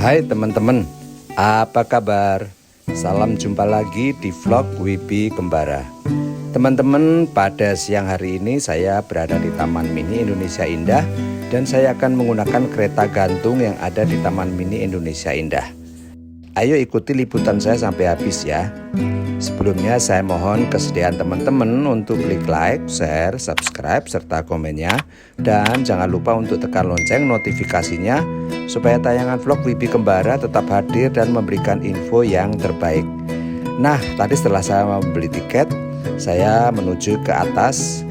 Hai teman-teman, apa kabar? Salam jumpa lagi di vlog Wibi Kembara. Teman-teman, pada siang hari ini saya berada di Taman Mini Indonesia Indah dan saya akan menggunakan kereta gantung yang ada di Taman Mini Indonesia Indah. Ayo ikuti liputan saya sampai habis ya. Sebelumnya saya mohon kesediaan teman-teman untuk klik like, share, subscribe, serta komennya. Dan jangan lupa untuk tekan lonceng notifikasinya supaya tayangan vlog Wibi Kembara tetap hadir dan memberikan info yang terbaik. Nah, tadi setelah saya membeli tiket, saya menuju ke atas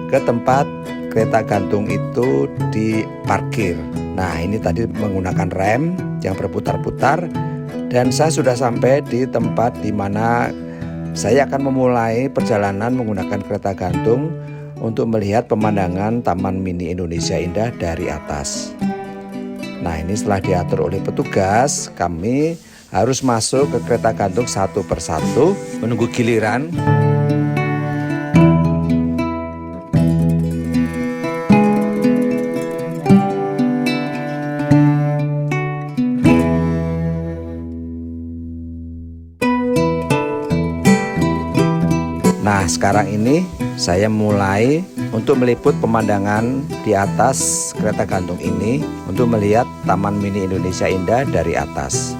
ke tempat kereta gantung itu diparkir. Nah, ini tadi menggunakan rem yang berputar-putar. Dan saya sudah sampai di tempat di mana saya akan memulai perjalanan menggunakan kereta gantung untuk melihat pemandangan Taman Mini Indonesia Indah dari atas. Nah, ini setelah diatur oleh petugas, kami harus masuk ke kereta gantung satu persatu menunggu giliran. Nah, sekarang ini saya mulai untuk meliput pemandangan di atas kereta gantung ini untuk melihat Taman Mini Indonesia Indah dari atas.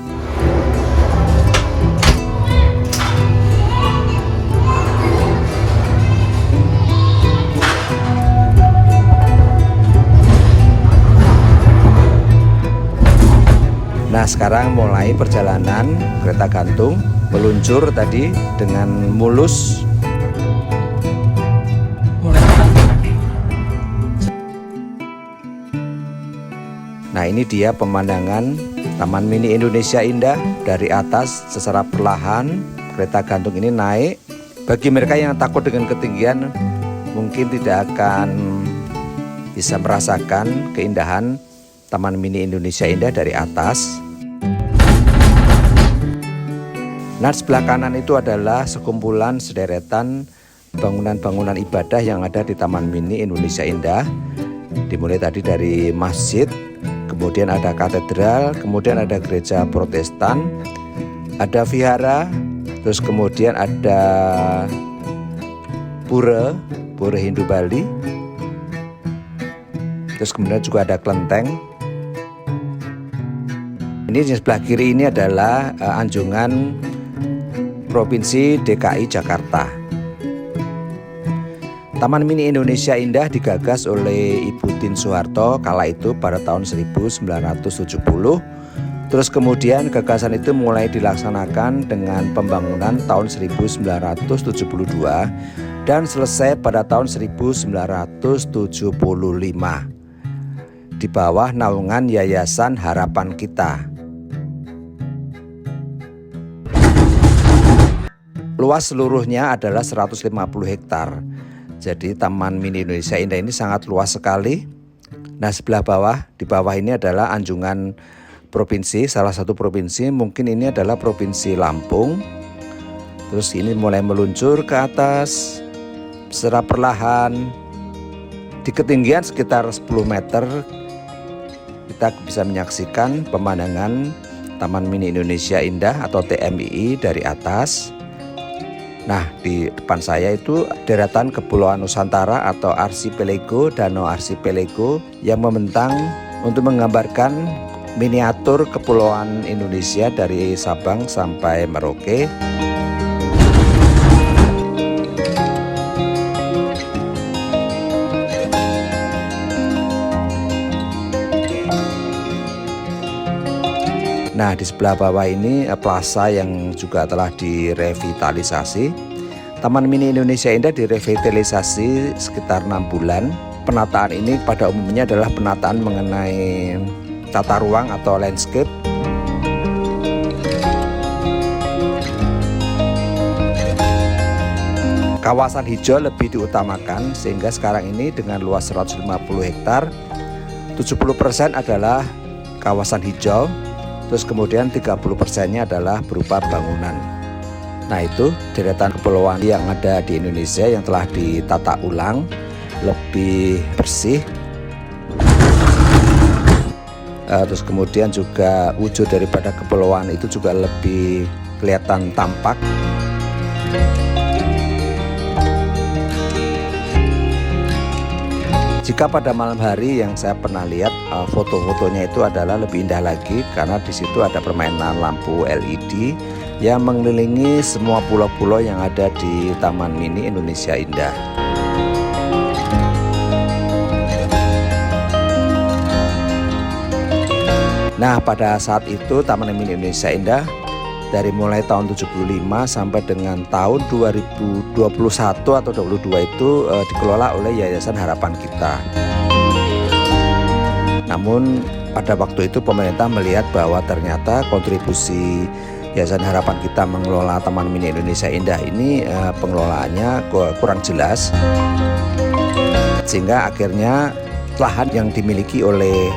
Nah, sekarang mulai perjalanan kereta gantung meluncur tadi dengan mulus. Nah, ini dia pemandangan Taman Mini Indonesia Indah dari atas. Secara perlahan kereta gantung ini naik. Bagi mereka yang takut dengan ketinggian mungkin tidak akan bisa merasakan keindahan Taman Mini Indonesia Indah dari atas. Nah, sebelah kanan itu adalah sekumpulan sederetan bangunan-bangunan ibadah yang ada di Taman Mini Indonesia Indah. Dimulai tadi dari masjid, kemudian ada katedral, kemudian ada gereja Protestan, ada vihara, terus kemudian ada pura Hindu Bali, terus kemudian juga ada kelenteng. Ini di sebelah kiri ini adalah anjungan Provinsi DKI Jakarta. Taman Mini Indonesia Indah digagas oleh Ibu Tien Soeharto kala itu pada tahun 1970. Terus kemudian gagasan itu mulai dilaksanakan dengan pembangunan tahun 1972 dan selesai pada tahun 1975 di bawah naungan Yayasan Harapan Kita. Luas seluruhnya adalah 150 hektar. Jadi Taman Mini Indonesia Indah ini sangat luas sekali. Nah, sebelah bawah, di bawah ini adalah anjungan provinsi, salah satu provinsi, mungkin ini adalah Provinsi Lampung. Terus ini mulai meluncur ke atas secara perlahan. Di ketinggian sekitar 10 meter kita bisa menyaksikan pemandangan Taman Mini Indonesia Indah atau TMII dari atas. Nah, di depan saya itu deretan Kepulauan Nusantara atau Archipelago, Danau Archipelago yang membentang untuk menggambarkan miniatur kepulauan Indonesia dari Sabang sampai Merauke. Nah, di sebelah bawah ini plaza yang juga telah direvitalisasi. Taman Mini Indonesia Indah direvitalisasi sekitar 6 bulan. Penataan ini pada umumnya adalah penataan mengenai tata ruang atau landscape. Kawasan hijau lebih diutamakan sehingga sekarang ini dengan luas 150 hektar, 70% adalah kawasan hijau. Terus kemudian 30%-nya adalah berupa bangunan. Nah, itu deretan kepulauan yang ada di Indonesia yang telah ditata ulang, lebih bersih. Terus kemudian juga wujud daripada kepulauan itu juga lebih kelihatan tampak. Jika pada malam hari yang saya pernah lihat, foto-fotonya itu adalah lebih indah lagi karena di situ ada permainan lampu LED yang mengelilingi semua pulau-pulau yang ada di Taman Mini Indonesia Indah. Nah, pada saat itu Taman Mini Indonesia Indah dari mulai tahun 75 sampai dengan tahun 2021 atau 22 itu dikelola oleh Yayasan Harapan Kita. Namun pada waktu itu pemerintah melihat bahwa ternyata kontribusi Yayasan Harapan Kita mengelola Taman Mini Indonesia Indah ini pengelolaannya kurang jelas, sehingga akhirnya lahan yang dimiliki oleh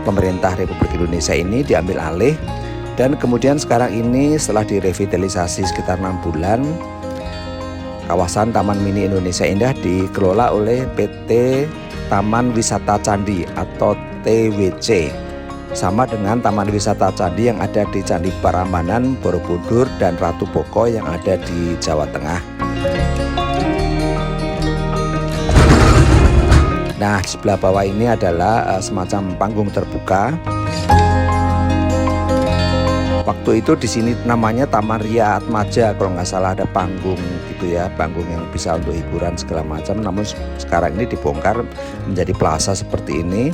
pemerintah Republik Indonesia ini diambil alih. Dan kemudian sekarang ini setelah direvitalisasi sekitar 6 bulan, kawasan Taman Mini Indonesia Indah dikelola oleh PT Taman Wisata Candi atau TWC, sama dengan Taman Wisata Candi yang ada di Candi Prambanan, Borobudur, dan Ratu Boko yang ada di Jawa Tengah. Nah, di sebelah bawah ini adalah semacam panggung terbuka. Waktu itu di sini namanya Taman Ria Atmaja, kalau nggak salah ada panggung gitu ya, panggung yang bisa untuk hiburan segala macam. Namun sekarang ini dibongkar menjadi plaza seperti ini.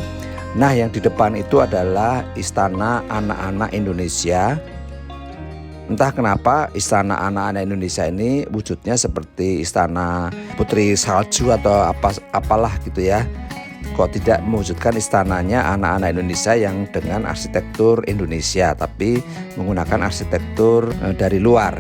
Nah, yang di depan itu adalah Istana Anak-anak Indonesia. Entah kenapa Istana Anak-anak Indonesia ini wujudnya seperti Istana Putri Salju atau apalah gitu ya. Kok tidak mewujudkan istananya anak-anak Indonesia yang dengan arsitektur Indonesia, tapi menggunakan arsitektur dari luar.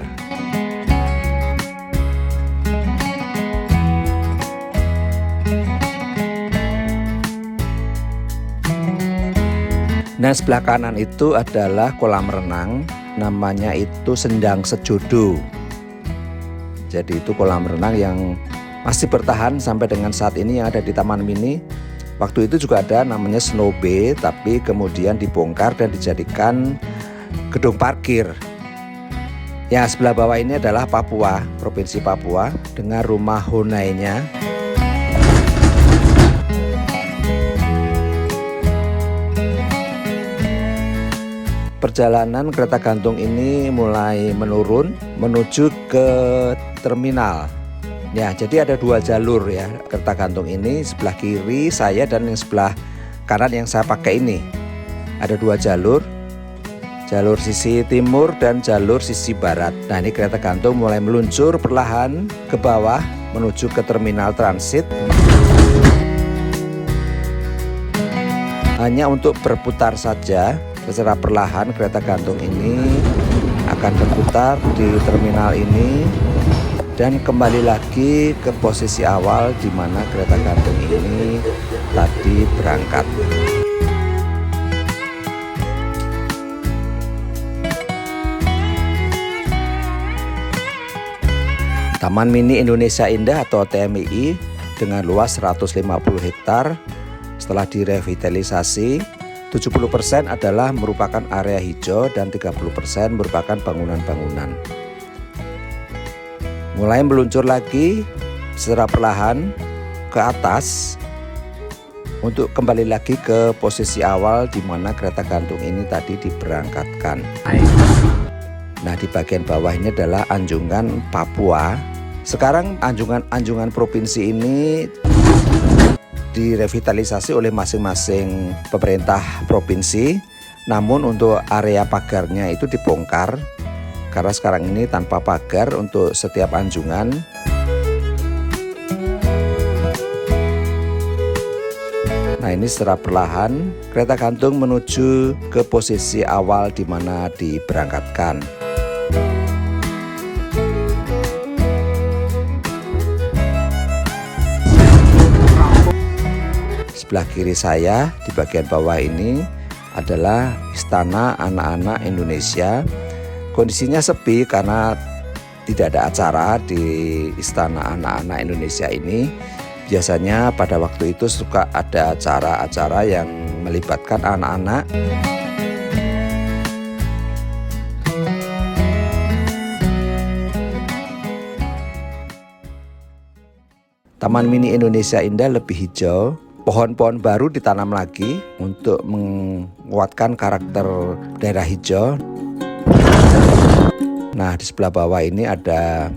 Nah, sebelah kanan itu adalah kolam renang, namanya itu Sendang Sejodo. Jadi itu kolam renang yang masih bertahan sampai dengan saat ini yang ada di Taman Mini. Waktu itu juga ada namanya Snow Bay, tapi kemudian dibongkar dan dijadikan gedung parkir. Yang sebelah bawah ini adalah Papua, Provinsi Papua dengan rumah Honai-nya. Perjalanan kereta gantung ini mulai menurun menuju ke terminal. Ya, jadi ada 2 jalur ya kereta gantung ini, sebelah kiri saya dan yang sebelah kanan yang saya pakai ini. Ada 2 jalur, jalur sisi timur dan jalur sisi barat. Nah, ini kereta gantung mulai meluncur perlahan ke bawah menuju ke terminal transit. Hanya untuk berputar saja, secara perlahan kereta gantung ini akan berputar di terminal ini dan kembali lagi ke posisi awal di mana kereta gantung ini tadi berangkat. Taman Mini Indonesia Indah atau TMII dengan luas 150 hektar setelah direvitalisasi, 70% adalah merupakan area hijau dan 30% merupakan bangunan-bangunan. Mulai meluncur lagi secara perlahan ke atas untuk kembali lagi ke posisi awal di mana kereta gantung ini tadi diberangkatkan. Nah, di bagian bawah ini adalah Anjungan Papua. Sekarang Anjungan provinsi ini direvitalisasi oleh masing-masing pemerintah provinsi. Namun untuk area pagarnya itu dibongkar karena sekarang ini tanpa pagar untuk setiap anjungan. Nah, ini secara perlahan kereta gantung menuju ke posisi awal di mana diberangkatkan. Sebelah kiri saya di bagian bawah ini adalah Istana Anak-anak Indonesia. Kondisinya sepi karena tidak ada acara di Istana Anak-anak Indonesia ini. Biasanya pada waktu itu suka ada acara-acara yang melibatkan anak-anak. Taman Mini Indonesia Indah lebih hijau, pohon-pohon baru ditanam lagi untuk menguatkan karakter daerah hijau. Nah, di sebelah bawah ini ada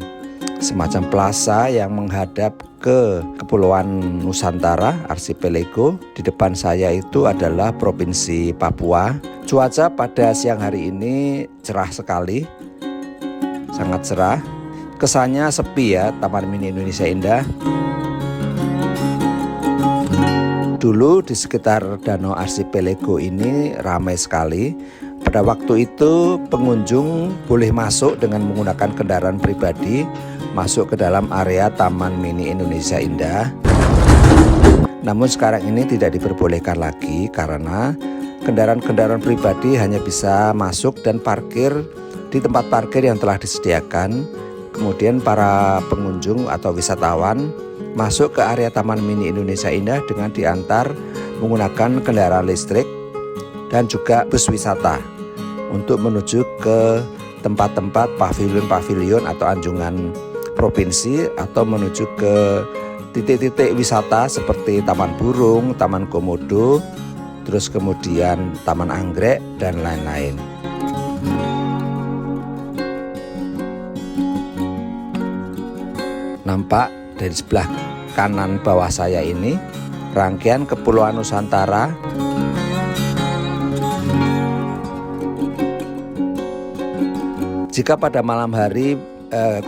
semacam plaza yang menghadap ke Kepulauan Nusantara, Archipelago. Di depan saya itu adalah Provinsi Papua. Cuaca pada siang hari ini cerah sekali, sangat cerah. Kesannya sepi ya, Taman Mini Indonesia Indah. Dulu di sekitar Danau Archipelago ini ramai sekali. Pada waktu itu pengunjung boleh masuk dengan menggunakan kendaraan pribadi, masuk ke dalam area Taman Mini Indonesia Indah. Namun sekarang ini tidak diperbolehkan lagi karena kendaraan-kendaraan pribadi hanya bisa masuk dan parkir di tempat parkir yang telah disediakan. Kemudian para pengunjung atau wisatawan masuk ke area Taman Mini Indonesia Indah dengan diantar menggunakan kendaraan listrik dan juga bus wisata untuk menuju ke tempat-tempat pavilion-pavilion atau anjungan provinsi atau menuju ke titik-titik wisata seperti Taman Burung, Taman Komodo, terus kemudian Taman Anggrek dan lain-lain. Nampak dari sebelah kanan bawah saya ini rangkaian Kepulauan Nusantara. Jika pada malam hari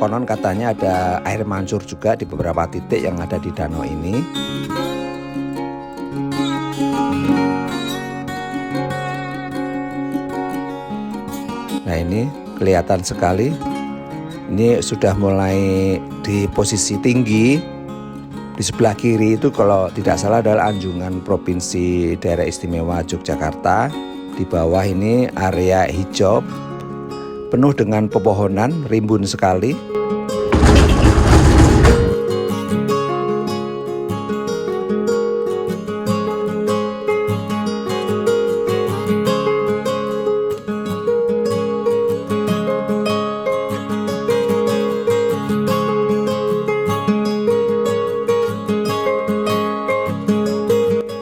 konon katanya ada air mancur juga di beberapa titik yang ada di danau ini. Nah, ini kelihatan sekali. Ini sudah mulai di posisi tinggi. Di sebelah kiri itu kalau tidak salah adalah anjungan Provinsi Daerah Istimewa Yogyakarta. Di bawah ini area hijau penuh dengan pepohonan, rimbun sekali.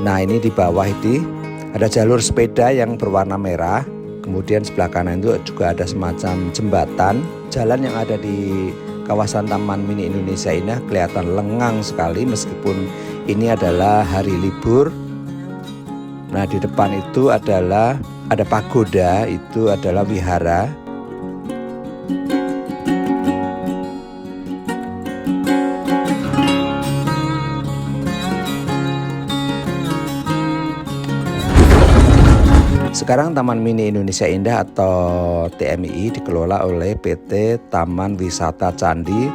Nah, ini di bawah ini ada jalur sepeda yang berwarna merah. Kemudian sebelah kanan itu juga ada semacam jembatan. Jalan yang ada di kawasan Taman Mini Indonesia Indah kelihatan lengang sekali meskipun ini adalah hari libur. Nah, di depan itu adalah ada pagoda, itu adalah wihara. Sekarang Taman Mini Indonesia Indah atau TMI dikelola oleh PT Taman Wisata Candi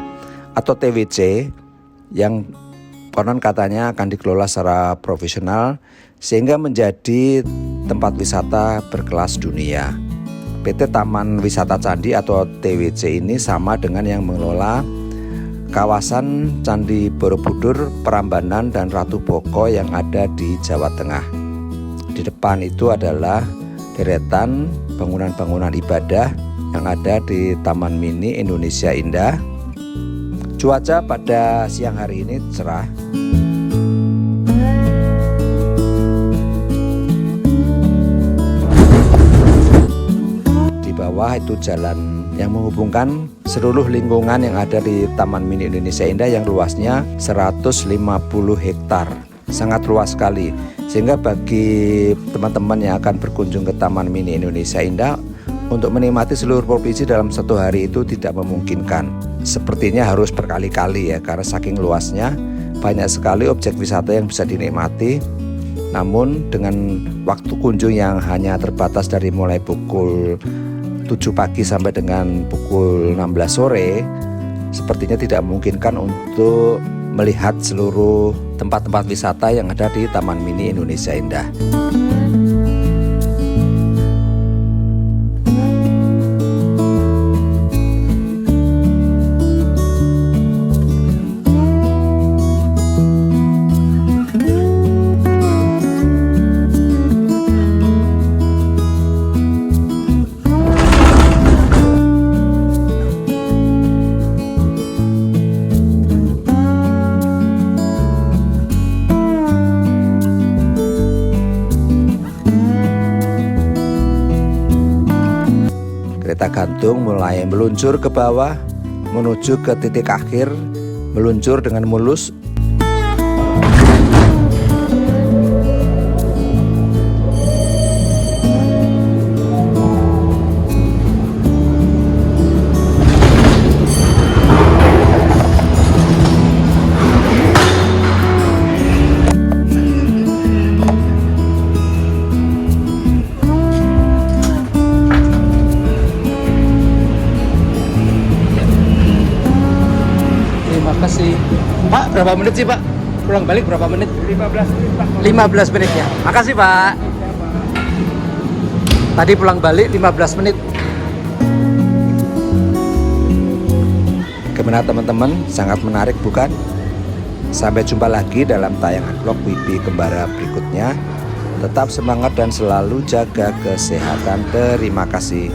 atau TWC yang konon katanya akan dikelola secara profesional sehingga menjadi tempat wisata berkelas dunia. PT Taman Wisata Candi atau TWC ini sama dengan yang mengelola kawasan Candi Borobudur, Prambanan, dan Ratu Boko yang ada di Jawa Tengah. Di depan itu adalah deretan bangunan-bangunan ibadah yang ada di Taman Mini Indonesia Indah. Cuaca pada siang hari ini cerah. Di bawah itu jalan yang menghubungkan seluruh lingkungan yang ada di Taman Mini Indonesia Indah yang luasnya 150 hektar. Sangat luas sekali, sehingga bagi teman-teman yang akan berkunjung ke Taman Mini Indonesia Indah untuk menikmati seluruh provinsi dalam satu hari itu tidak memungkinkan. Sepertinya harus berkali-kali ya, karena saking luasnya banyak sekali objek wisata yang bisa dinikmati. Namun dengan waktu kunjung yang hanya terbatas dari mulai pukul 7 pagi sampai dengan pukul 16 sore, sepertinya tidak memungkinkan untuk melihat seluruh tempat-tempat wisata yang ada di Taman Mini Indonesia Indah. kereta gantung mulai meluncur ke bawah menuju ke titik akhir, meluncur dengan mulus. Terima kasih. Pak, berapa menit sih Pak? Pulang balik berapa menit? 15 menit Pak. 15 menit ya. Makasih Pak. Tadi pulang balik 15 menit. Gimana teman-teman? Sangat menarik bukan? Sampai jumpa lagi dalam tayangan vlog Wibi Kembara berikutnya. Tetap semangat dan selalu jaga kesehatan. Terima kasih.